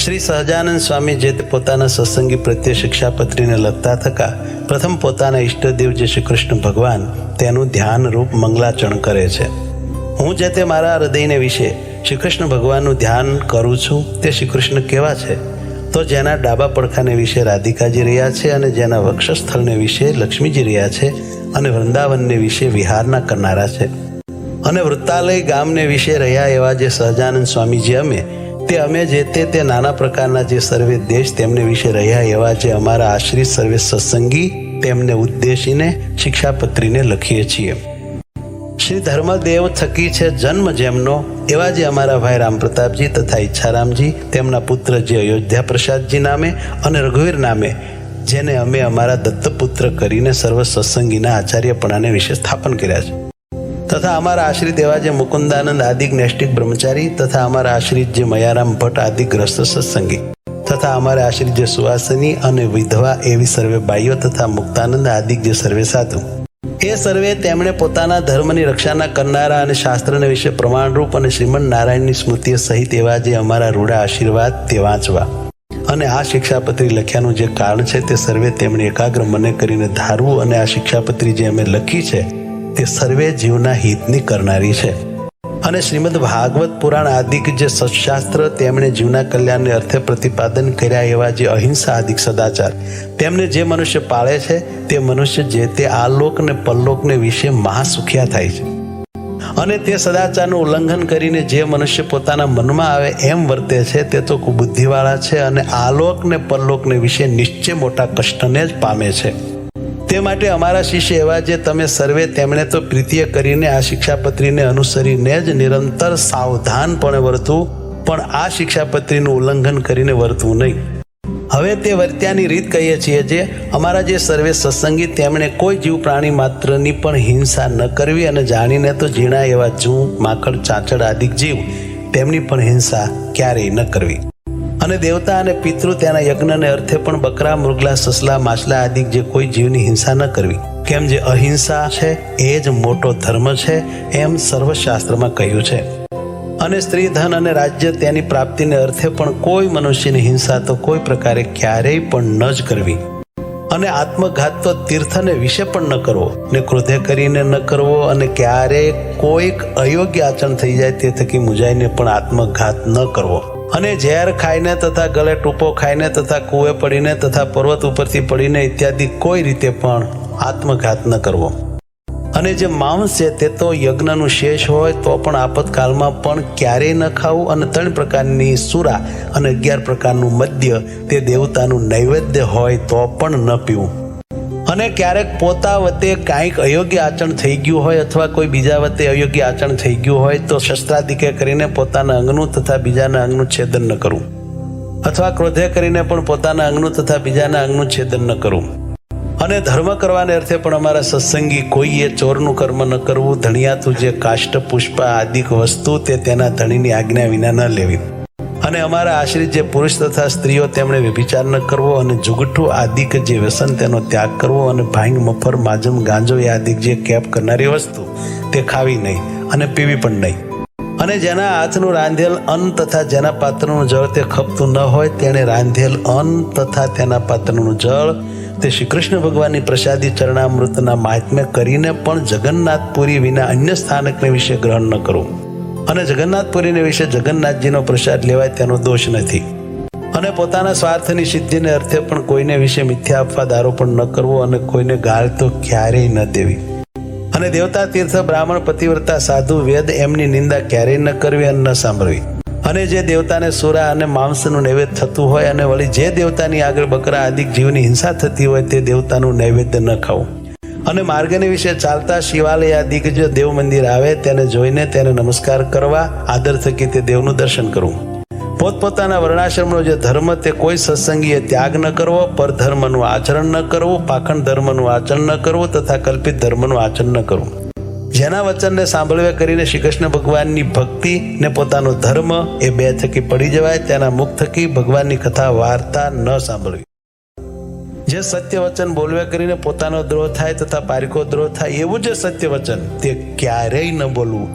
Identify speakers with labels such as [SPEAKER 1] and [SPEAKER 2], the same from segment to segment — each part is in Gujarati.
[SPEAKER 1] શ્રી સહજાનંદ સ્વામી જે તે પોતાના સત્સંગી પ્રત્યે શિક્ષાપત્રીને લખતા થકા પ્રથમ પોતાના ઈષ્ટદેવ જે શ્રી કૃષ્ણ ભગવાન તેનું ધ્યાન રૂપ મંગલાચરણ કરે છે. હું જે તે મારા હૃદયને વિશે શ્રી કૃષ્ણ ભગવાનનું ધ્યાન કરું છું તે શ્રી કૃષ્ણ કેવા છે? તો જેના ડાબા પડખાને વિશે રાધિકાજી રહ્યા છે અને જેના વક્ષસ્થળને વિશે લક્ષ્મીજી રહ્યા છે અને વૃંદાવનને વિશે વિહારના કરનારા છે અને વૃત્તાલય ગામને વિશે રહ્યા એવા જે સહજાનંદ સ્વામીજી અમે જે તે નાના પ્રકારના જે સર્વે દેશ તેમને વિશે રહ્યા એવા જે અમારા આશ્રિત સર્વે સત્સંગી તેમને ઉદ્દેશીને શિક્ષાપત્રીને લખીએ છીએ. શ્રી ધર્મદેવ થકી છે જન્મ જેમનો એવા જે અમારા ભાઈ રામપ્રતાપજી તથા ઈચ્છારામજી તેમના પુત્ર જે અયોધ્યા પ્રસાદજી નામે અને રઘુવીર નામે જેને અમે અમારા દત્તપુત્ર કરીને સર્વ સત્સંગીના આચાર્યપણાને વિશે સ્થાપન કર્યા છે તથા અમારા આશ્રિત એવા જે મુકુંદાનંદ આદિક નૈષ્ટિક બ્રહ્મચારી તથા અમારા આશ્રિત જે મયારામ ભટ્ટ આદિ ગ્રસ્ત સત્સંગી તથા અમારા આશ્રિત જે સુવાસની અને વિધવા એવી સર્વે બાઈઓ તથા મુક્તાનંદ આદિક જે સર્વે સાધુ એ સર્વે તેમણે પોતાના ધર્મની રક્ષાના કરનારા અને શાસ્ત્રને વિશે પ્રમાણરૂપ અને શ્રીમદ નારાયણની સ્મૃતિઓ સહિત એવા જે અમારા રૂડા આશીર્વાદ તે વાંચવા અને આ શિક્ષાપત્રી લખ્યાનું જે કારણ છે તે સર્વે તેમણે એકાગ્ર મને કરીને ધારવું અને આ શિક્ષાપત્રી જે અમે લખી છે તે સર્વે જીવના હિતની કરનારી છે અને શ્રીમદ ભાગવત પુરાણ આદિક જે સત્શાસ્ત્ર તેમણે જીવના કલ્યાણને અર્થે પ્રતિપાદન કર્યા એવા જે અહિંસા આદિક સદાચાર તેમને જે મનુષ્ય પાળે છે તે મનુષ્ય જે તે આલોક ને પરલોકને વિશે મહાસુખિયા થાય છે અને તે સદાચારનું ઉલ્લંઘન કરીને જે મનુષ્ય પોતાના મનમાં આવે એમ વર્તે છે તે તો કુબુદ્ધિવાળા છે અને આલોક ને પરલોકને વિશે નિશ્ચય મોટા કષ્ટને જ પામે છે. તે માટે અમારા શિષ્ય એવા જે તમે સર્વે તેમણે તો પ્રીતિય કરીને આ શિક્ષાપત્રીને અનુસરીને જ નિરંતર સાવધાનપણે વર્તવું પણ આ શિક્ષાપત્રીનું ઉલ્લંઘન કરીને વર્તવું નહીં. હવે તે વર્ત્યાની રીત કહીએ છીએ જે અમારા જે સર્વે સત્સંગી તેમણે કોઈ જીવ પ્રાણી માત્રની પણ હિંસા ન કરવી અને જાણીને તો ઝીણા એવા જૂ માકડ ચાંચડ આદિક જીવ તેમની પણ હિંસા ક્યારેય ન કરવી અને દેવતા અને પિતૃ તેના યજ્ઞને અર્થે પણ બકરા મૃગલા સસલા માછલા આદિ જે કોઈ જીવની હિંસા ન કરવી કેમ જે અહિંસા છે એ જ મોટો ધર્મ છે એમ સર્વશાસ્ત્રમાં કહ્યું છે. અને સ્ત્રી ધન અને રાજ્ય તેની પ્રાપ્તિને અર્થે પણ કોઈ મનુષ્યની હિંસા તો કોઈ પ્રકારે ક્યારેય પણ ન જ કરવી અને આત્મઘાત તો તીર્થને વિશે પણ ન કરવો ને ક્રોધે કરીને ન કરવો અને ક્યારેય કોઈક અયોગ્ય આચરણ થઈ જાય તે થકી મુજાઈને પણ આત્મઘાત ન કરવો અને ઝેર ખાઈને તથા ગળે ટૂંપો ખાઈને તથા કૂએ પડીને તથા પર્વત ઉપરથી પડીને ઇત્યાદિ કોઈ રીતે પણ આત્મઘાત ન કરવો અને જે માંસ છે તે તો યજ્ઞનું શેષ હોય તો પણ આપતકાળમાં પણ ક્યારેય ન ખાવું અને 3 પ્રકારની સુરા અને 11 પ્રકારનું મદ્ય તે દેવતાનું નૈવેદ્ય હોય તો પણ ન પીવું અને ક્યારેક પોતા વતે કાંઈક અયોગ્ય આચરણ થઈ ગયું હોય અથવા કોઈ બીજા વતે અયોગ્ય આચરણ થઈ ગયું હોય તો શસ્ત્રાદિકે કરીને પોતાના અંગનું તથા બીજાના અંગનું છેદન ન કરવું અથવા ક્રોધે કરીને પણ પોતાના અંગનું તથા બીજાના અંગનું છેદન ન કરવું અને ધર્મ કરવાને અર્થે પણ અમારા સત્સંગી કોઈએ ચોરનું કર્મ ન કરવું ધણિયાતું જે કાષ્ટ પુષ્પ આદિક વસ્તુ તે તેના ધણીની આજ્ઞા વિના ન લેવી અને અમારા આશ્રિત જે પુરુષ તથા સ્ત્રીઓ તેમણે વ્યભિચાર ન કરવો અને જુગઠું આદિક જે વ્યસન તેનો ત્યાગ કરવો અને ભાંગ મફર માજમ ગાંજો એ આદિક જે કેપ કરનારી વસ્તુ તે ખાવી નહીં અને પીવી પણ નહીં અને જેના હાથનું રાંધેલ અન્ન તથા જેના પાત્રનું જળ તે ખપતું ન હોય તેણે રાંધેલ અન્ન તથા તેના પાત્રનું જળ તે શ્રી કૃષ્ણ ભગવાનની પ્રસાદી ચરણામૃતના મહાત્મ્ય કરીને પણ જગન્નાથપુરી વિના અન્ય સ્થાનકને વિશે ગ્રહણ ન કરવું અને જગન્નાથપુરીને વિશે જગન્નાથજીનો પ્રસાદ લેવાય તેનો દોષ નથી અને પોતાના સ્વાર્થની સિદ્ધિને અર્થે પણ કોઈને વિશે મિથ્યા અપવાદ આરોપણ ન કરવો અને કોઈને ગાળ તો ક્યારેય ન દેવી અને દેવતા તીર્થ બ્રાહ્મણ પતિવ્રતા સાધુ વેદ એમની નિંદા ક્યારેય ન કરવી અને ન સાંભળવી અને જે દેવતાને સુરા અને માંસનું નૈવેદ્ય થતું હોય અને વળી જે દેવતાની આગળ બકરા આદિક જીવની હિંસા થતી હોય તે દેવતાનું નૈવેદ્ય ન ખાવું અને માર્ગને વિશે ચાલતા શિવાલય આદિક જે દેવ મંદિર આવે તેને જોઈને તેને નમસ્કાર કરવા આદર થકી તે દેવનું દર્શન કરવું પોતપોતાના વર્ણાશ્રમનો જે ધર્મ તે કોઈ સત્સંગીએ ત્યાગ ન કરવો પરધર્મનું આચરણ ન કરવું પાખંડ ધર્મનું આચરણ ન કરવું તથા કલ્પિત ધર્મનું આચરણ ન કરવું જેના વચનને સાંભળવે કરીને શ્રી કૃષ્ણ ભગવાનની ભક્તિ ને પોતાનો ધર્મ એ બે થકી પડી જવાય તેના મુખ થકી ભગવાનની કથા વાર્તા ન સાંભળવી જે સત્ય વચન બોલવે કરીને પોતાનો દ્રોહ થાય તથા પારિકો દ્રોહ થાય એવું જે સત્ય વચન તે ક્યારેય ન બોલવું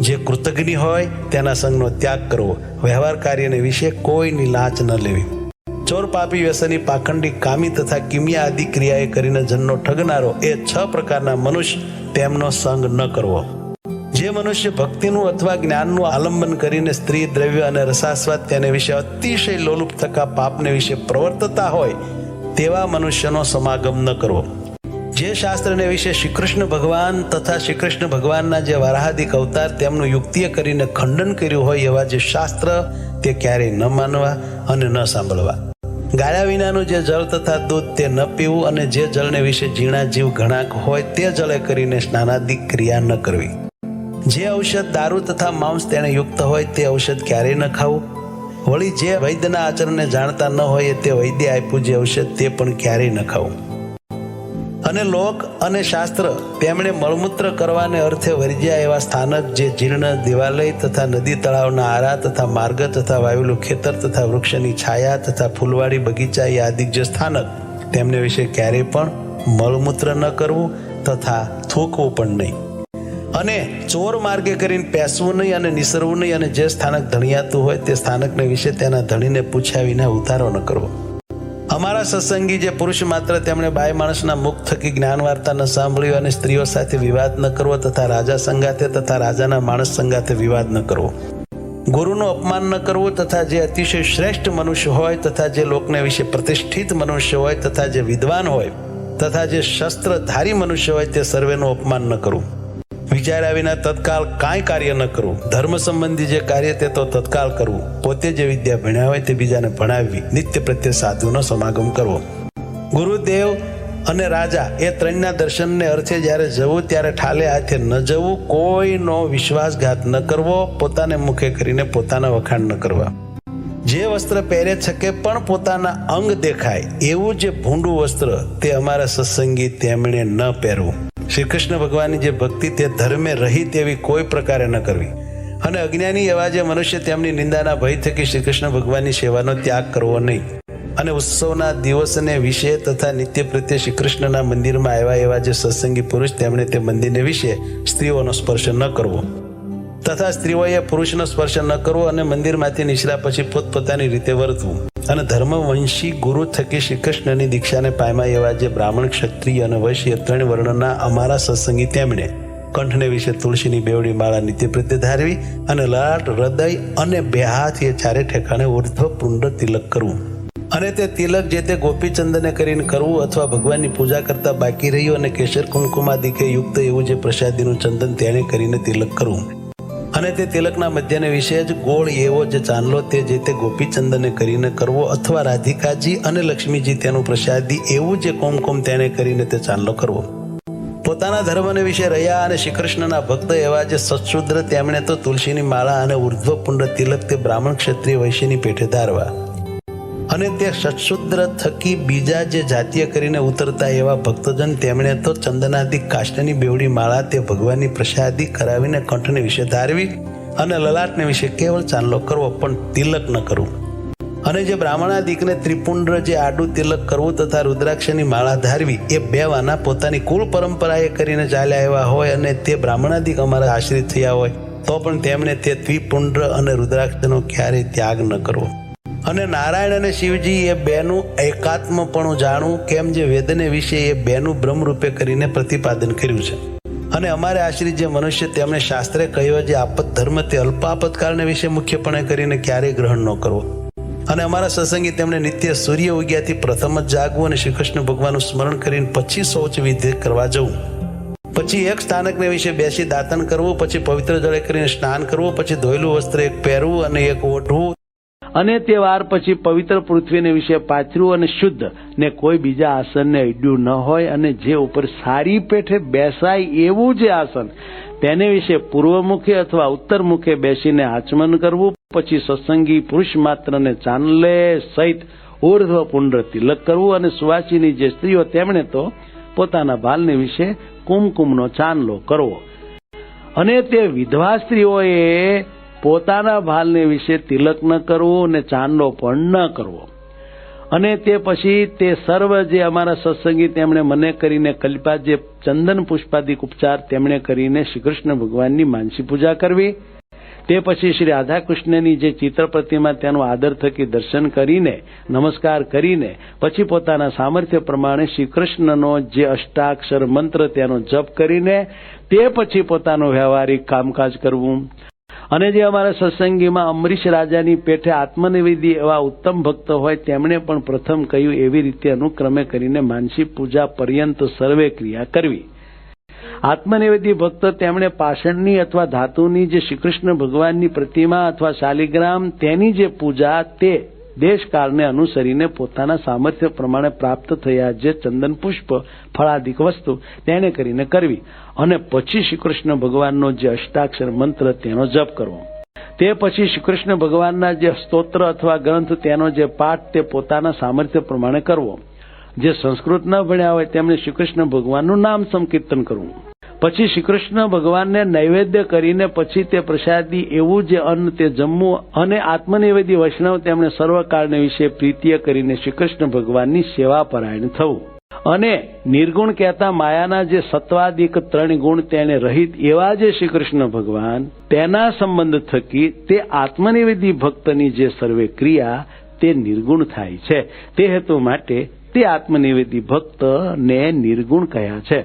[SPEAKER 1] જે કૃતજ્ઞ હોય તેના સંગનો ત્યાગ કરવો, વ્યવહાર કાર્યને વિશે કોઈની લાંચ ન લેવી. ચોર, પાપી, વ્યસની, પાખંડી, કામી તથા કિમિયા આદિ ક્રિયાએ કરીને જનનો ઠગનારો એ 6 પ્રકારના મનુષ્ય, તેમનો સંગ ન કરવો. જે મનુષ્ય ભક્તિનું અથવા જ્ઞાનનું આલંબન કરીને સ્ત્રી, દ્રવ્ય અને રસાસ્વાદ તેને વિશે અતિશય લોલુપ થકા પાપને વિશે પ્રવર્તતા હોય તેવા મનુષ્યનો સમાગમ ન કરવો. જે શાસ્ત્રને વિશે શ્રી કૃષ્ણ ભગવાન તથા શ્રી કૃષ્ણ ભગવાનના જે વારાહાદિક અવતાર તેમનું યુક્તિએ કરીને ખંડન કર્યું હોય એવા જે શાસ્ત્ર તે ક્યારેય ન માનવા અને ન સાંભળવા. ગાળ્યા વિનાનું જે જળ તથા દૂધ તે ન પીવું અને જે જળને વિશે ઝીણા જીવ ઘણાક હોય તે જળે કરીને સ્નાનાદિક ક્રિયા ન કરવી. જે ઔષધ, દારૂ તથા માંસ તેને યુક્ત હોય તે ઔષધ ક્યારેય ન ખાવું. વળી જે વૈદ્યના આચરણને જાણતા ન હોય તે વૈદ્ય આપ્યું જે ઔષધ તે પણ ક્યારેય ન ખાવું. અને લોક અને શાસ્ત્ર તેમણે મળમૂત્ર કરવાને અર્થે વર્જ્યા એવા સ્થાનક જે જીર્ણ દેવાલય તથા નદી તળાવના આરા તથા માર્ગ તથા વાવેલું ખેતર તથા વૃક્ષની છાયા તથા ફૂલવાડી બગીચા એ આદિક જે સ્થાનક તેમને વિશે ક્યારેય પણ મળમૂત્ર ન કરવું તથા થૂકવું પણ નહીં. અને ચોર માર્ગે કરીને પેસવું નહીં અને નિસરવું નહીં. અને જે સ્થાનક ધણિયાતું હોય તે સ્થાનકને વિશે તેના ધણીને પૂછ્યા વિના ઉતારો ન કરવો. અમારા સત્સંગી જે પુરુષ માત્ર તેમણે બાય માણસના મુખ થકી જ્ઞાન વાર્તા ન સાંભળ્યું અને સ્ત્રીઓ સાથે વિવાદ ન કરવો તથા રાજા સંગાથે તથા રાજાના માણસ સંગાથે વિવાદ ન કરવો. ગુરુનું અપમાન ન કરવું તથા જે અતિશય શ્રેષ્ઠ મનુષ્ય હોય તથા જે લોકને વિશે પ્રતિષ્ઠિત મનુષ્ય હોય તથા જે વિદ્વાન હોય તથા જે શસ્ત્રધારી મનુષ્ય હોય તે સર્વેનું અપમાન ન કરવું. વિચાર્યા વિના તત્કાળ કાંઈ કાર્ય ન કરવું. ધર્મ સંબંધી જે કાર્ય તે તો તત્કાળ કરવું. પોતે જે વિદ્યા ભણ્યા હોય તે બીજાને ભણાવવી. નિત્ય પ્રત્યે સાધુનો સમાગમ કરવો. ગુરુદેવ અને રાજા એ ત્રણના દર્શનને અર્થે જ્યારે જવું ત્યારે ઠાલે હાથે ન જવું. કોઈનો વિશ્વાસઘાત ન કરવો. પોતાને મુખે કરીને પોતાના વખાણ ન કરવા. જે વસ્ત્ર પહેરે છકે પણ પોતાના અંગ દેખાય એવું જે ભૂંડું વસ્ત્ર તે અમારા સત્સંગી તેમણે ન પહેરવું. શ્રી કૃષ્ણ ભગવાનની જે ભક્તિ તે ધર્મે રહી તેવી કોઈ પ્રકારે ન કરવી. અને અજ્ઞાની એવા જે મનુષ્ય તેમની નિંદાના ભય થકી શ્રી કૃષ્ણ ભગવાનની સેવાનો ત્યાગ કરવો નહીં. અને ઉત્સવના દિવસને વિશે તથા નિત્ય પ્રત્યે શ્રી કૃષ્ણના મંદિરમાં આવ્યા એવા જે સત્સંગી પુરુષ તેમણે તે મંદિરને વિશે સ્ત્રીઓનો સ્પર્શ ન કરવો તથા સ્ત્રીઓએ પુરુષનો સ્પર્શ ન કરવો. અને મંદિરમાંથી નીકળ્યા પછી પોતપોતાની રીતે વર્તવું. અને ધર્મવંશી ગુરુ થકી શ્રી કૃષ્ણની દીક્ષાને પામ્યા એવા જે બ્રાહ્મણ, ક્ષત્રિય અને વૈશ્ય 3 વર્ણના અમારા સત્સંગી તેમણે કંઠને વિશે તુલસીની બેવડી માળા નિત્ય પ્રત્યે ધારવી અને લલાટ, હૃદય અને 2 હાથ એ ચારે ઠેકાણે ઉર્ધ્વ પુંડ તિલક કરવું. અને તે તિલક જે તે ગોપીચંદને કરીને કરવું અથવા ભગવાનની પૂજા કરતા બાકી રહ્યું અને કેસર કુમકુમાદિકે યુક્ત એવું જે પ્રસાદીનું ચંદન તેને કરીને તિલક કરવું. અને તે તિલકના મધ્યને વિશે જ ગોળ એવો જે ચાંદલો તે જે તે ગોપીચંદને કરીને કરવો અથવા રાધિકાજી અને લક્ષ્મીજી તેનું પ્રસાદી એવું જે કુમકુમ તેને કરીને તે ચાંદલો કરવો. પોતાના ધર્મને વિશે રહ્યા અને શ્રી કૃષ્ણના ભક્ત એવા જે સત્શુદ્ર તેમણે તો તુલસીની માળા અને ઉર્ધ્વ પુંડ તિલક તે બ્રાહ્મણ, ક્ષત્રિય, વૈશ્યની પેઠે ધારવા. અને તે સત્શુદ્ર થકી બીજા જે જાતીય કરીને ઉતરતા એવા ભક્તજન તેમણે તો ચંદનાદિક કાષ્ટની બેવડી માળા તે ભગવાનની પ્રસાદી કરાવીને કંઠને વિશે ધારવી અને લલાટને વિશે કેવળ ચાંદલો કરવો પણ તિલક ન કરવું. અને જે બ્રાહ્મણાદિકને ત્રિપુંડ જે આડું તિલક કરવું તથા રુદ્રાક્ષની માળા ધારવી એ 2 વાના પોતાની કુળ પરંપરાએ કરીને ચાલ્યા આવ્યા હોય અને તે બ્રાહ્મણાદિક અમારા આશ્રિત થયા હોય તો પણ તેમણે તે ત્રિપુંડ અને રુદ્રાક્ષનો ક્યારેય ત્યાગ ન કરવો. અને નારાયણ અને શિવજી એ 2નું એકાત્મપણું જાણવું કેમ જે વેદને વિશે એ 2નું બ્રહ્મ રૂપે કરીને પ્રતિપાદન કર્યું છે. અને અમારે આશ્રિત જે મનુષ્ય તેમણે શાસ્ત્રે કહ્યો જે આપત ધર્મ તે અલ્પ આપતકાળને વિશે મુખ્યપણે કરીને ક્યારેય ગ્રહણ ન કરવો. અને અમારા સત્સંગી તેમણે નિત્ય સૂર્ય ઉગ્યાથી પ્રથમ જ જાગવું અને શ્રી કૃષ્ણ ભગવાનનું સ્મરણ કરીને પછી શૌચ વિધિ કરવા જવું. પછી એક સ્થાનકને વિશે બેસી દાતન કરવું, પછી પવિત્ર જળે કરીને સ્નાન કરવું, પછી ધોયેલું વસ્ત્ર એક પહેરવું અને એક ઓઢવું અને તે વાર પછી પવિત્ર પૃથ્વીને વિશે પાથર્યું અને શુદ્ધ ને કોઈ બીજા આસનને અડ્યું ન હોય અને જે ઉપર સારી પેઠે બેસાય એવું જે આસન તેને વિશે પૂર્વમુખે અથવા ઉત્તરમુખે બેસીને આચમન કરવું. પછી સત્સંગી પુરુષ માત્રને ચાંદલે સહિત ઉર્ધ્વ પુંડ તિલક કરવું. અને સુવાસીની જે સ્ત્રીઓ તેમણે તો પોતાના ભાલને વિશે કુમકુમનો ચાંદલો કરવો. અને તે વિધવા સ્ત્રીઓએ પોતાના ભાલને વિશે તિલક ન કરવું અને ચાંદલો પણ ન કરવો.
[SPEAKER 2] અને તે પછી તે સર્વ જે અમારા સત્સંગી તેમણે મને કરીને કલ્પ્યા જે ચંદન પુષ્પાદિક ઉપચાર તેમણે કરીને શ્રી કૃષ્ણ ભગવાનની માનસી પૂજા કરવી. તે પછી શ્રી રાધા કૃષ્ણની જે ચિત્ર પ્રતિમા તેનું આદર થકી દર્શન કરીને નમસ્કાર કરીને પછી પોતાના સામર્થ્ય પ્રમાણે શ્રી કૃષ્ણનો જે અષ્ટાક્ષર મંત્ર તેનો જપ કરીને તે પછી પોતાનું વ્યવહારિક કામકાજ કરવું. અને જે અમારા સત્સંગીમાં અમરીશ રાજાની પેઠે આત્મનિવેદી એવા ઉત્તમ ભક્ત હોય તેમણે પણ પ્રથમ કહ્યું એવી રીતે અનુક્રમે કરીને માનસી પૂજા પર્યંત સર્વે ક્રિયા કરવી. આત્મનિવેદી ભક્ત તેમણે પાષાણની અથવા ધાતુની જે શ્રીકૃષ્ણ ભગવાનની પ્રતિમા અથવા શાલિગ્રામ તેની જે પૂજા તે દેશકાળને અનુસરીને પોતાના સામર્થ્ય પ્રમાણે પ્રાપ્ત થયા જે ચંદન પુષ્પ ફળાદિક વસ્તુ તેને કરીને કરવી અને પછી શ્રીકૃષ્ણ ભગવાનનો જે અષ્ટાક્ષર મંત્ર તેનો જપ કરવો. તે પછી શ્રીકૃષ્ણ ભગવાનના જે સ્તોત્ર અથવા ગ્રંથ તેનો જે પાઠ તે પોતાના સામર્થ્ય પ્રમાણે કરવો. જે સંસ્કૃત ન ભણ્યા હોય તેમણે શ્રીકૃષ્ણ ભગવાનનું નામ સંકીર્તન કરવું. પછી શ્રીકૃષ્ણ ભગવાનને નૈવેદ્ય કરીને પછી તે પ્રસાદી એવું જે અન્ન તે જમવું અને આત્મનિવેદી વૈષ્ણવ તેમણે સર્વકાળને વિશે પ્રીતિય કરીને શ્રીકૃષ્ણ ભગવાનની સેવા પરાયણ થવું. અને નિર્ગુણ કહેતા માયાના જે સત્વાદિક 3 ગુણ તેને રહિત એવા જે શ્રીકૃષ્ણ ભગવાન તેના સંબંધ થકી તે આત્મનિવેદી ભક્તની જે સર્વે ક્રિયા તે નિર્ગુણ થાય છે. તે હેતુ માટે તે આત્મનિવેદી ભક્તને નિર્ગુણ કહ્યા છે.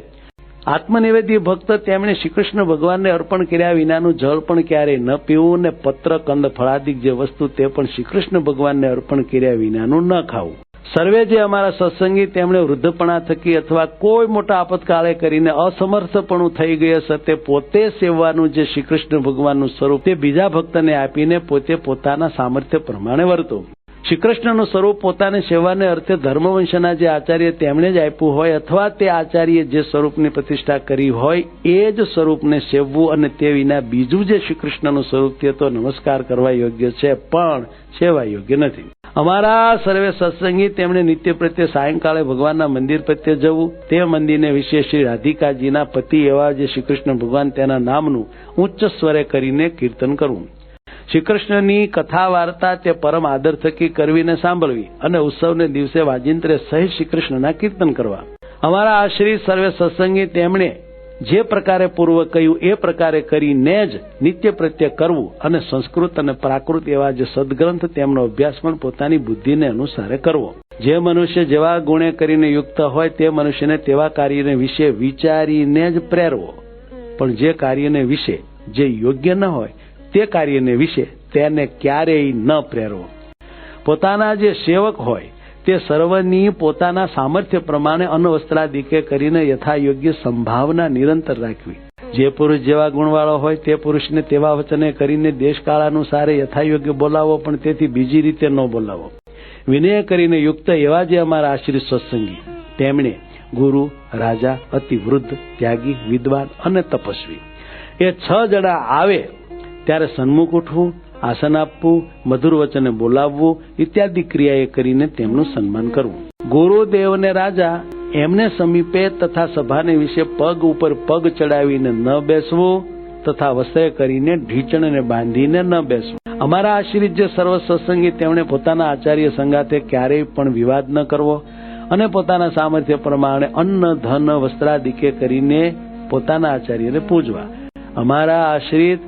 [SPEAKER 2] આત્મનિવેદી ભક્ત તેમણે શ્રીકૃષ્ણ ભગવાનને અર્પણ કર્યા વિનાનું જળ પણ ક્યારેય ન પીવું ને પત્ર કંદ ફળાદિક જે વસ્તુ તે પણ શ્રીકૃષ્ણ ભગવાનને અર્પણ કર્યા વિનાનું ન ખાવું. સર્વે જે અમારા સત્સંગી તેમણે વૃદ્ધપણા થકી અથવા કોઈ મોટા આપતકાળે કરીને અસમર્થપણું થઈ ગયા છે તે પોતે સેવવાનું જે શ્રીકૃષ્ણ ભગવાનનું સ્વરૂપ તે બીજા ભક્તને આપીને પોતે પોતાના સામર્થ્ય પ્રમાણે વર્તો. શ્રીકૃષ્ણનું સ્વરૂપ પોતાની સેવાને અર્થે ધર્મવંશના જે આચાર્ય તેમણે જ આપ્યું હોય અથવા તે આચાર્ય જે સ્વરૂપની પ્રતિષ્ઠા કરી હોય એ જ સ્વરૂપને સેવવું અને તે વિના બીજું જે શ્રીકૃષ્ણનું સ્વરૂપ તે તો નમસ્કાર કરવા યોગ્ય છે પણ સેવા યોગ્ય નથી. અમારા સર્વે સત્સંગી તેમણે નિત્ય પ્રત્યે સાયંકાળે ભગવાનના મંદિર પ્રત્યે જવું. તે મંદિરને વિશે શ્રી રાધિકાજીના પતિ એવા જે શ્રીકૃષ્ણ ભગવાન તેના નામનું ઉચ્ચ સ્વરે કરીને કીર્તન કરવું. શ્રીકૃષ્ણની કથા વાર્તા તે પરમ આદર થકી કરવીને સાંભળવી અને ઉત્સવને દિવસે વાજિંત્રે સહિત શ્રીકૃષ્ણના કીર્તન કરવા. અમારા આશ્રિત સર્વે સત્સંગી તેમણે જે પ્રકારે પૂર્વ કહ્યું એ પ્રકારે કરીને જ નિત્ય પ્રત્યે કરવું અને સંસ્કૃત અને પ્રાકૃત એવા જે સદગ્રંથ તેમનો અભ્યાસ પણ પોતાની બુદ્ધિને અનુસારે કરવો. જે મનુષ્ય જેવા ગુણે કરીને યુક્ત હોય તે મનુષ્યને તેવા કાર્યને વિશે વિચારીને જ પ્રેરવો, પણ જે કાર્યને વિશે જે યોગ્ય ન હોય તે કાર્યને વિશે તેને ક્યારેય ન પ્રેરવો. પોતાના જે સેવક હોય તે સર્વની પોતાના સામર્થ્ય પ્રમાણે અન્નવસ્ત્રાદિકે કરીને યથાયોગ્ય સંભાવના નિરંતર રાખવી. જે પુરુષ જેવા ગુણવાળો હોય તે પુરુષને તેવા વચને કરીને દેશકાળ અનુસારે યથાયોગ્ય બોલાવો પણ તેથી બીજી રીતે ન બોલાવો. વિનય કરીને યુક્ત એવા જે અમારા આશ્રિત સત્સંગી તેમણે ગુરુ, રાજા, અતિ વૃદ્ધ, ત્યાગી, વિદ્વાન અને તપસ્વી એ 6 જણા આવે ત્યારે સન્મુખ ઉઠવું, આસન આપવું, મધુર વચને બોલાવવું ઇત્યાદિ ક્રિયાએ કરીને તેમનું સન્માન કરવું. ગુરુદેવને રાજા એમને સમીપે તથા સભાને વિશે પગ ઉપર પગ ચડાવીને ન બેસવું તથા વસ્ત્રે કરીને ઢીચણને બાંધીને ન બેસવું. અમારા આશ્રિત જે સર્વ સત્સંગી તેમણે પોતાના આચાર્ય સંગાથે ક્યારેય પણ વિવાદ ન કરવો અને પોતાના સામર્થ્ય પ્રમાણે અન્ન, ધન, વસ્ત્રાદિકે કરીને પોતાના આચાર્યને પૂજવા. અમારા આશ્રિત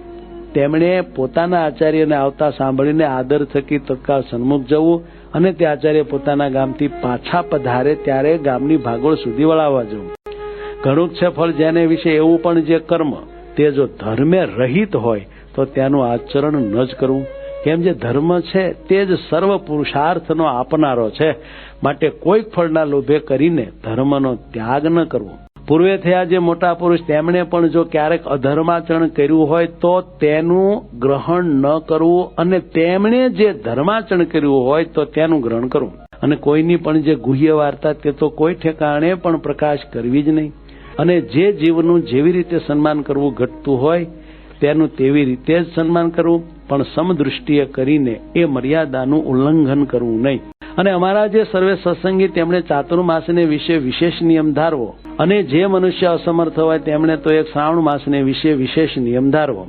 [SPEAKER 2] તેમણે પોતાના આચાર્યને આવતા સાંભળીને આદર થકી તત્કાળ સન્મુખ જવું અને તે આચાર્ય પોતાના ગામથી પાછા પધારે ત્યારે ગામની ભાગોળ સુધી વળાવવા જવું. ઘણું છે ફળ જેને વિશે એવું પણ જે કર્મ તે જો ધર્મે રહિત હોય તો તેનું આચરણ ન જ કરવું. કેમ જે ધર્મ છે તે જ સર્વ પુરુષાર્થનો આપનારો છે, માટે કોઈક ફળના લોભે કરીને ધર્મનો ત્યાગ ન કરવો. પૂર્વે થયા જે મોટા પુરુષ તેમણે પણ જો ક્યારેક અધર્માચરણ કર્યું હોય તો તેનું ગ્રહણ ન કરવું અને તેમણે જે ધર્માચરણ કર્યું હોય તો તેનું ગ્રહણ કરવું. અને કોઈની પણ જે ગુહ્ય વાર્તા તે તો કોઈ ઠેકાણે પણ પ્રકાશ કરવી જ નહીં. અને જે જીવનું જેવી રીતે સન્માન કરવું ઘટતું હોય તેનું તેવી રીતે જ સન્માન કરવું, પણ સમદૃષ્ટિએ કરીને એ મર્યાદાનું ઉલ્લંઘન કરવું નહીં. અને અમારા જે સર્વે સત્સંગી તેમણે ચાતુર્માસને વિશે વિશેષ નિયમ ધારવો અને જે મનુષ્ય અસમર્થ હોય તેમણે તો એક શ્રાવણ માસને વિશે વિશેષ નિયમ ધારવો.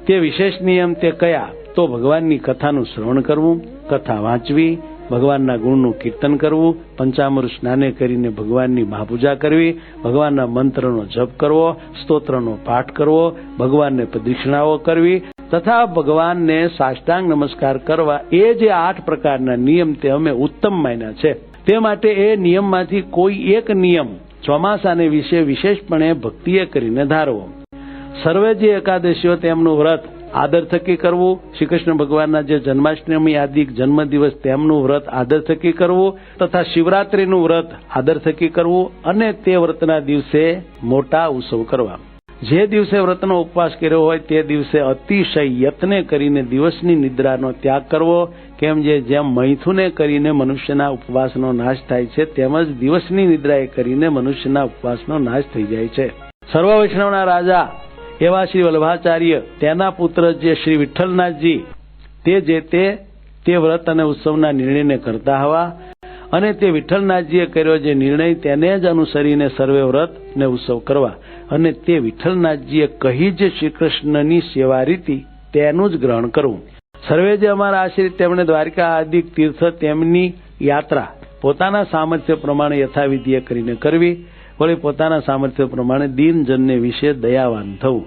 [SPEAKER 2] તે વિશેષ નિયમ તે કયા તો ભગવાનની કથાનું શ્રવણ કરવું, કથા વાંચવી, ભગવાનના ગુણનું કીર્તન કરવું, પંચામૃત સ્નાને કરીને ભગવાનની મહાપૂજા કરવી, ભગવાનના મંત્રનો જપ કરવો, સ્તોત્રનો પાઠ કરવો, ભગવાનને પ્રદક્ષિણાઓ કરવી તથા ભગવાનને સાષ્ટાંગ નમસ્કાર કરવા, એ જે 8 પ્રકારના નિયમ તે અમે ઉત્તમ માન્યા છે. તે માટે એ નિયમમાંથી કોઈ એક નિયમ ચોમાસાને વિશે વિશેષપણે ભક્તિએ કરીને ધારવો. સર્વે જે એકાદશીઓ તેમનું વ્રત આદર થકી કરવું, શ્રી કૃષ્ણ ભગવાનના જે જન્માષ્ટમી આદિ જન્મદિવસ તેમનું વ્રત આદર થકી કરવું તથા શિવરાત્રીનું વ્રત આદર થકી કરવું અને તે વ્રતના દિવસે મોટા ઉત્સવ કરવા. જે દિવસે વ્રતનો ઉપવાસ કર્યો હોય તે દિવસે અતિશય યત્ને કરીને દિવસની નિદ્રાનો ત્યાગ કરવો. કેમ જેમ મૈથુને કરીને મનુષ્યના ઉપવાસનો નાશ થાય છે તેમજ દિવસની નિદ્રાએ કરીને મનુષ્યના ઉપવાસનો નાશ થઈ જાય છે. સર્વ વૈષ્ણવના રાજા એવા શ્રી વલ્લભાચાર્ય તેના પુત્ર જે શ્રી વિઠ્ઠલનાથજી તે વ્રત અને ઉત્સવના નિર્ણયને કરતા હવા અને તે વિઠ્ઠલનાથજીએ કર્યો જે નિર્ણય તેને જ અનુસરીને સર્વે વ્રત ને ઉત્સવ કરવા અને તે વિઠ્ઠલનાથજીએ કહી જે શ્રી કૃષ્ણની સેવા રીતિ તેનું જ ગ્રહણ કરવું. સર્વે જે અમારા આશ્રિત તેમણે દ્વારિકા આદિ તીર્થ તેમની યાત્રા પોતાના સામર્થ્ય પ્રમાણે યથાવિધિએ કરીને કરવી. વળી પોતાના સામર્થ્ય પ્રમાણે દીનજનને વિશે દયાવાન થવું.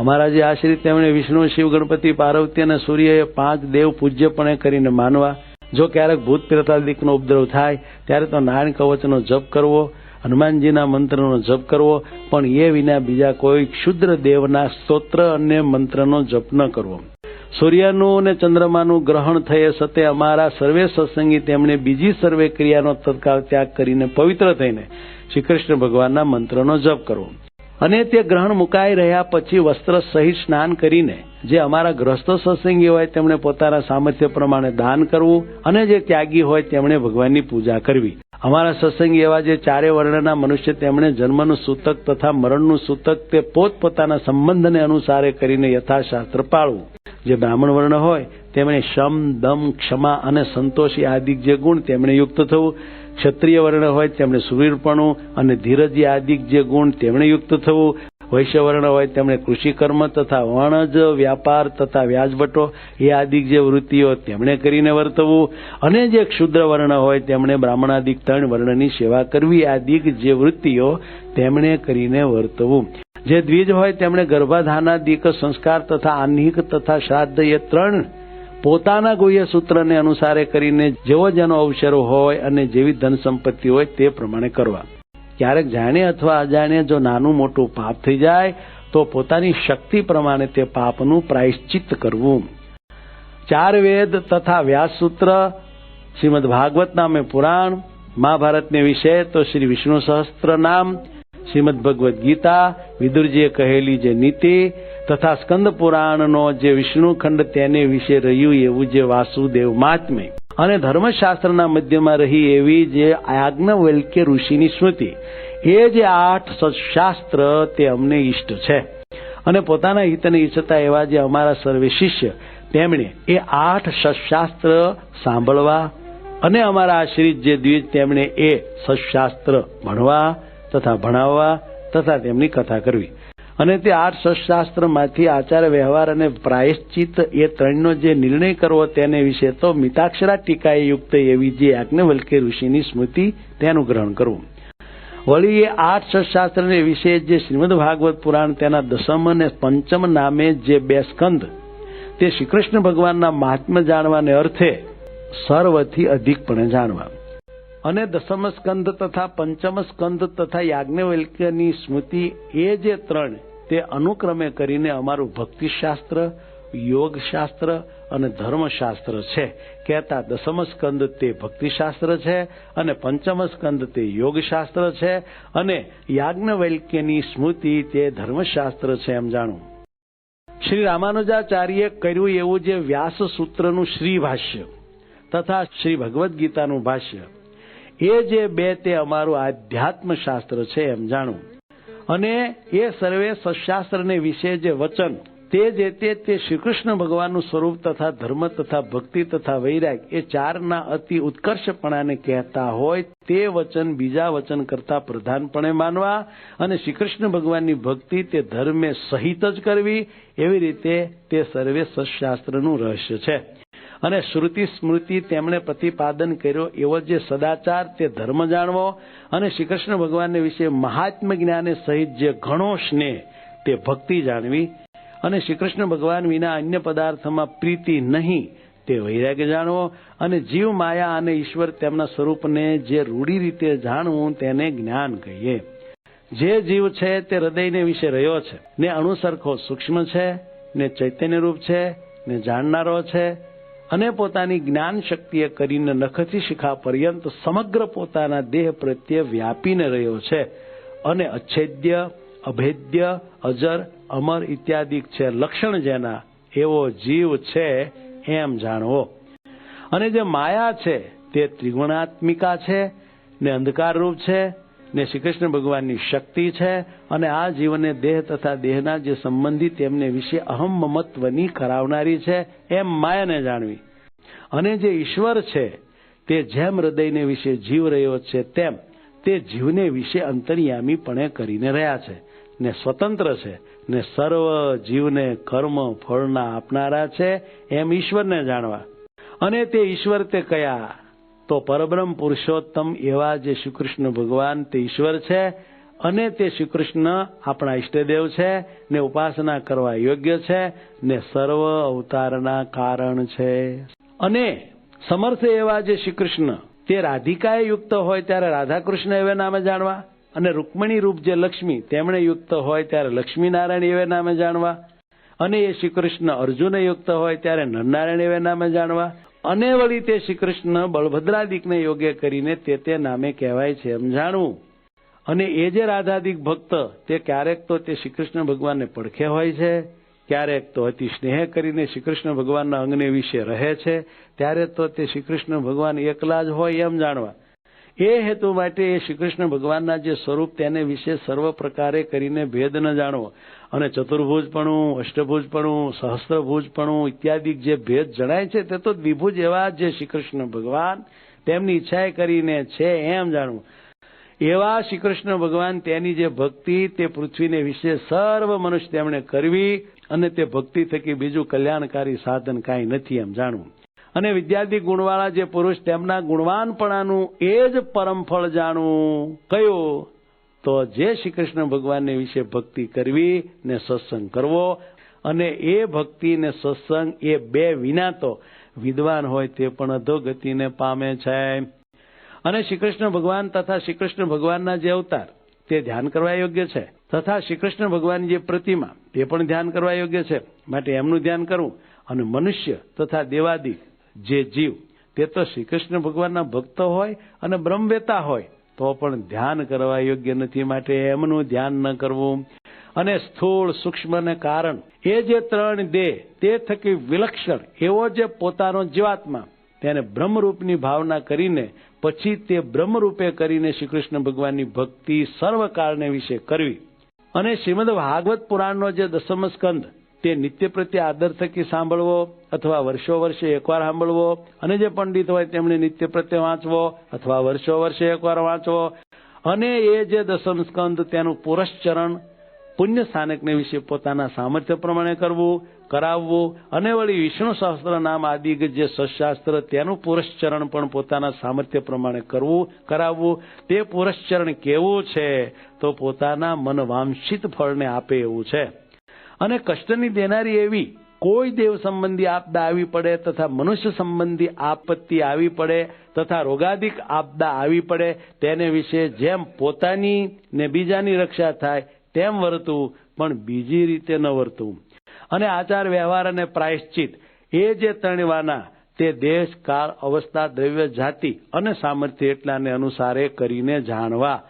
[SPEAKER 2] અમારા જે આશ્રિત તેમણે વિષ્ણુ, શિવ, ગણપતિ, પાર્વતી અને સૂર્ય એ 5 દેવ પૂજ્યપણે કરીને માનવા. જો ક્યારેક ભૂત પ્રેતાદિકનો ઉપદ્રવ થાય ત્યારે તો નારાયણ કવચનો જપ કરવો, હનુમાનજીના મંત્રનો જપ કરવો, પણ એ વિના બીજા કોઈ ક્ષુદ્ર દેવના સ્તોત્ર અને મંત્રનો જપ ન કરવો. સૂર્યનું અને ચંદ્રમાનું ગ્રહણ થયે સતે અમારા સર્વે સત્સંગી તેમણે બીજી સર્વે ક્રિયાનો તત્કાળ ત્યાગ કરીને પવિત્ર થઈને શ્રી કૃષ્ણ ભગવાનના મંત્રનો જપ કરવો. અને તે ગ્રહણ મુકાઈ રહ્યા પછી વસ્ત્ર સહિત સ્નાન કરીને જે અમારા ગ્રસ્ત સત્સંગી હોય તેમણે પોતાના સામર્થ્ય પ્રમાણે દાન કરવું અને જે ત્યાગી હોય તેમણે ભગવાનની પૂજા કરવી. અમારા સત્સંગી એવા જે 4 વર્ણના મનુષ્ય તેમણે જન્મનું સૂતક તથા મરણનું સૂતક તે પોતપોતાના સંબંધને અનુસારે કરીને યથાશાસ્ત્ર પાળવું. જે બ્રાહ્મણ વર્ણ હોય તેમણે શમ, દમ, ક્ષમા અને સંતોષી આદિ જે ગુણ તેમણે યુક્ત થવું. ક્ષત્રિય વર્ણ હોય તેમણે સુવીરપણું અને ધીરજી આદિ જે ગુણ તેમણે યુક્ત થવું. વૈશ્ય વર્ણ હોય તેમણે કૃષિકર્મ તથા વણજ, વ્યાપાર તથા વ્યાજવટો એ આદિ જે વૃત્તિઓ તેમણે કરીને વર્તવું. અને જે ક્ષુદ્ર વર્ણ હોય તેમણે બ્રાહ્મણાદિક 3 વર્ણની સેવા કરવી આદિ જે વૃત્તિઓ તેમણે કરીને વર્તવું. જે દ્વિજ હોય તેમણે ગર્ભાધાનાદિક સંસ્કાર તથા આહ્નિક તથા શ્રાદ્ધ એ 3 પોતાના ગુહ્ય સૂત્રને અનુસારે કરીને જેવો જેનો અવસરો હોય અને જેવી ધન સંપત્તિ હોય તે પ્રમાણે કરવા. ક્યારેક જાણે અથવા અજાણે જો નાનું મોટું પાપ થઈ જાય તો પોતાની શક્તિ પ્રમાણે તે પાપનું પ્રાયશ્ચિત્ત કરવું. 4 વેદ તથા વ્યાસસૂત્ર, શ્રીમદ ભાગવત નામે પુરાણ, મહાભારતને વિશે તો શ્રી વિષ્ણુ સહસ્ત્ર નામ, શ્રીમદ ભગવદ્ ગીતા, વિદુરજીએ કહેલી જે નીતિ તથા સ્કંદ પુરાણનો જે વિષ્ણુ ખંડ તેને વિશે રહ્યું એવું જે વાસુદેવ મહાત્મ્ય અને ધર્મશાસ્ત્રના મધ્યમાં રહી એવી જે યાજ્ઞવલ્ક્ય ઋષિની સ્મૃતિ એ જે 8 સત્શાસ્ત્ર તે અમને ઈષ્ટ છે. અને પોતાના હિતને ઈચ્છતા એવા જે અમારા સર્વે શિષ્ય તેમણે એ 8 સત્શાસ્ત્ર સાંભળવા અને અમારા આશ્રિત જે દ્વિજ તેમણે એ સત્શાસ્ત્ર ભણવા તથા ભણાવવા તથા તેમની કથા કરવી. અને તે 8 સત્શાસ્ત્રમાંથી આચાર વ્યવહાર અને પ્રાયશ્ચિત એ 3નો જે નિર્ણય કરવો તેને વિશે તો મિતાક્ષરા ટીકાએ યુક્ત એવી જે યાજ્ઞવલ્ક્ય ઋષિની સ્મૃતિ તેનું ગ્રહણ કરવું. વળી એ 8 સત્શાસ્ત્રને વિશે જે શ્રીમદ ભાગવત પુરાણ તેના 10મ અને 5મ નામે જે 2 સ્કંદ તે શ્રી કૃષ્ણ ભગવાનના મહાત્મ્ય જાણવાને અર્થે સર્વથી અધિકપણે જાણવા. અને 10મ સ્કંદ તથા 5મ સ્કંદ તથા યાજ્ઞવલ્ક્યની સ્મૃતિ એ જે 3 તે અનુક્રમે કરીને અમારું ભક્તિશાસ્ત્ર, યોગશાસ્ત્ર અને ધર્મશાસ્ત્ર છે. કહેતા 10મ સ્કંદ તે ભક્તિશાસ્ત્ર છે અને 5મ સ્કંદ તે યોગશાસ્ત્ર છે અને યાજ્ઞવલ્ક્યની સ્મૃતિ તે ધર્મશાસ્ત્ર છે એમ જાણવું. શ્રી રામાનુજાચાર્યે કર્યું એવું જે વ્યાસ સૂત્રનું શ્રી ભાષ્ય તથા શ્રી ભગવદ્ ગીતાનું ભાષ્ય એ જે 2 તે અમારું આધ્યાત્મ શાસ્ત્ર છે એમ જાણવું. અને એ સર્વે સત્શાસ્ત્રને વિશે જે વચન તે જે તે શ્રી કૃષ્ણ ભગવાનનું સ્વરૂપ તથા ધર્મ તથા ભક્તિ તથા વૈરાગ એ 4ના અતિ ઉત્કર્ષપણાને કહેતા હોય તે વચન બીજા વચન કરતા પ્રધાનપણે માનવા અને શ્રી કૃષ્ણ ભગવાનની ભક્તિ તે ધર્મે સહિત જ કરવી. એવી રીતે તે સર્વે સત્શાસ્ત્રનું રહસ્ય છે. અને શ્રુતિ સ્મૃતિ તેમણે પ્રતિપાદન કર્યો એવો જે સદાચાર તે ધર્મ જાણવો, અને શ્રી કૃષ્ણ ભગવાનને વિશે મહાત્મ્ય જ્ઞાને સહિત જે ઘણો સ્નેહ તે ભક્તિ જાણવી, અને શ્રી કૃષ્ણ ભગવાન વિના અન્ય પદાર્થમાં પ્રીતિ નહીં તે વૈરાગ્ય જાણવો, અને જીવ માયા અને ઈશ્વર તેમના સ્વરૂપને જે રૂઢી રીતે જાણવું તેને જ્ઞાન કહીએ. જે જીવ છે તે હૃદયને વિશે રહ્યો છે ને અણુસરખો સૂક્ષ્મ છે ને ચૈતન્યરૂપ છે ને જાણનારો છે, અને પોતાની જ્ઞાન શક્તિએ કરીને નખથી શિખા પર્યંત સમગ્ર પોતાના દેહ પ્રત્યે વ્યાપીને રહ્યો છે, અને અચ્છેદ્ય અભેદ્ય અજર અમર ઇત્યાદિ છે લક્ષણ જેના એવો જીવ છે એમ જાણવો. અને જે માયા છે તે ત્રિગુણાત્મિકા છે ને અંધકારરૂપ છે ને શ્રી કૃષ્ણ ભગવાનની શક્તિ છે, અને આ જીવને દેહ તથા દેહના જે સંબંધી તેમને વિશે અહમ મમત્વની કરાવનારી છે એમ માયાને જાણવી. અને જે ઈશ્વર છે તે જેમ હૃદયને વિશે જીવ રહ્યો છે તેમ તે જીવને વિશે અંતર્યામીપણે કરીને રહ્યા છે ને સ્વતંત્ર છે ને સર્વ જીવને કર્મ ફળના આપનારા છે એમ ઈશ્વરને જાણવા. અને તે ઈશ્વર તે કયા? તો પરબ્રહ્મ પુરુષોત્તમ એવા જે શ્રી કૃષ્ણ ભગવાન તે ઈશ્વર છે, અને તે શ્રી કૃષ્ણ આપણા ઈષ્ટદેવ છે ને ઉપાસના કરવા યોગ્ય છે ને સર્વ અવતારના કારણ છે. અને સમર્થ એવા જે શ્રી કૃષ્ણ તે રાધિકાએ યુક્ત હોય ત્યારે રાધાકૃષ્ણ એવે નામે જાણવા, અને રૂકમણી રૂપ જે લક્ષ્મી તેમણે યુક્ત હોય ત્યારે લક્ષ્મીનારાયણ એવે નામે જાણવા, અને એ શ્રી કૃષ્ણ અર્જુને યુક્ત હોય ત્યારે નરનારાયણ એવે નામે જાણવા, અને વળી તે શ્રી કૃષ્ણ બળભદ્રાદિકને યોગ્ય કરીને તે નામે કહેવાય છે એમ જાણવું. અને એ જે રાધાદિક ભક્ત તે ક્યારેક તો તે શ્રી કૃષ્ણ ભગવાનને પડખે હોય છે, ક્યારેક તો અતિ સ્નેહ કરીને શ્રી કૃષ્ણ ભગવાનના અંગને વિશે રહે છે, ત્યારે તો તે શ્રી કૃષ્ણ ભગવાન એકલા જ હોય એમ જાણવા. એ હેતુ માટે એ શ્રી કૃષ્ણ ભગવાનના જે સ્વરૂપ તેને વિશે સર્વ પ્રકારે કરીને ભેદ ન જાણવો, અને ચતુર્ભુજપણું, અષ્ટભુજપણું, સહસ્ત્રભુજપણું ઇત્યાદિ જે ભેદ જણાય છે તે તો દ્વિભુજ એવા જે શ્રી કૃષ્ણ ભગવાન તેમની ઈચ્છાએ કરીને છે એમ જાણવું. એવા શ્રી કૃષ્ણ ભગવાન તેની જે ભક્તિ તે પૃથ્વીને વિશે સર્વ મનુષ્ય તેમણે કરવી, અને તે ભક્તિ થકી બીજું કલ્યાણકારી સાધન કાંઈ નથી એમ જાણવું. અને વિદ્યાર્થી ગુણવાળા જે પુરુષ તેમના ગુણવાનપણાનું એ જ પરમ ફળ જાણવું. કયું? તો જે શ્રી કૃષ્ણ ભગવાનને વિશે ભક્તિ કરવી ને સત્સંગ કરવો, અને એ ભક્તિ ને સત્સંગ એ બે વિના તો વિદ્વાન હોય તે પણ અધોગતિને પામે છે. અને શ્રી કૃષ્ણ ભગવાન તથા શ્રી કૃષ્ણ ભગવાનના જે અવતાર તે ધ્યાન કરવા યોગ્ય છે, તથા શ્રી કૃષ્ણ ભગવાનની જે પ્રતિમા તે પણ ધ્યાન કરવા યોગ્ય છે, માટે એમનું ધ્યાન કરવું. અને મનુષ્ય તથા દેવાદિક જે જીવ તે તો શ્રી કૃષ્ણ ભગવાનના ભક્ત હોય અને બ્રહ્મવેતા હોય તો પણ ધ્યાન કરવા યોગ્ય નથી, માટે એમનું ધ્યાન ન કરવું. અને સ્થૂળ સૂક્ષ્મ ને કારણ એ જે ત્રણ દેહ તે થકી વિલક્ષણ એવો જે પોતાનો જીવાત્મા તેને બ્રહ્મરૂપની ભાવના કરીને પછી તે બ્રહ્મરૂપે કરીને શ્રી કૃષ્ણ ભગવાનની ભક્તિ સર્વકાળને વિશે કરવી. અને શ્રીમદ ભાગવત પુરાણનો જે દસમ સ્કંદ તે નિત્ય પ્રત્યે આદર થકી સાંભળવો, અથવા વર્ષો વર્ષે એકવાર સાંભળવો, અને જે પંડિત હોય તેમણે નિત્ય પ્રત્યે વાંચવો અથવા વર્ષો વર્ષે એકવાર વાંચવો. અને એ જે દસમ સ્કંદ તેનું પુરશ્ચરણ પુણ્ય સ્થાનકને વિશે પોતાના સામર્થ્ય પ્રમાણે કરવું, કરાવવું. અને વળી વિષ્ણુ સહસ્ત્ર નામ આદિ જે સશાસ્ત્ર તેનું પુરશ્ચરણ પણ પોતાના સામર્થ્ય પ્રમાણે કરવું, કરાવવું. તે પુરશ્ચરણ કેવું છે? તો પોતાના મન વાંછિત ફળને આપે એવું છે. અને કષ્ટની દેનારી એવી કોઈ દેવ સંબંધી આપદા આવી પડે, તથા મનુષ્ય સંબંધી આપત્તિ આવી પડે, તથા રોગાદિક આપદા આવી પડે, તેને વિશે જેમ પોતાની ને બીજાની રક્ષા થાય તેમ વર્તવું, પણ બીજી રીતે ન વર્તવું. અને આચાર વ્યવહાર અને પ્રાયશ્ચિત એ જે ત્રણવાના તે દેશ કાળ અવસ્થા દ્રવ્ય જાતિ અને સામર્થ્ય એટલાને અનુસારે કરીને જાણવા.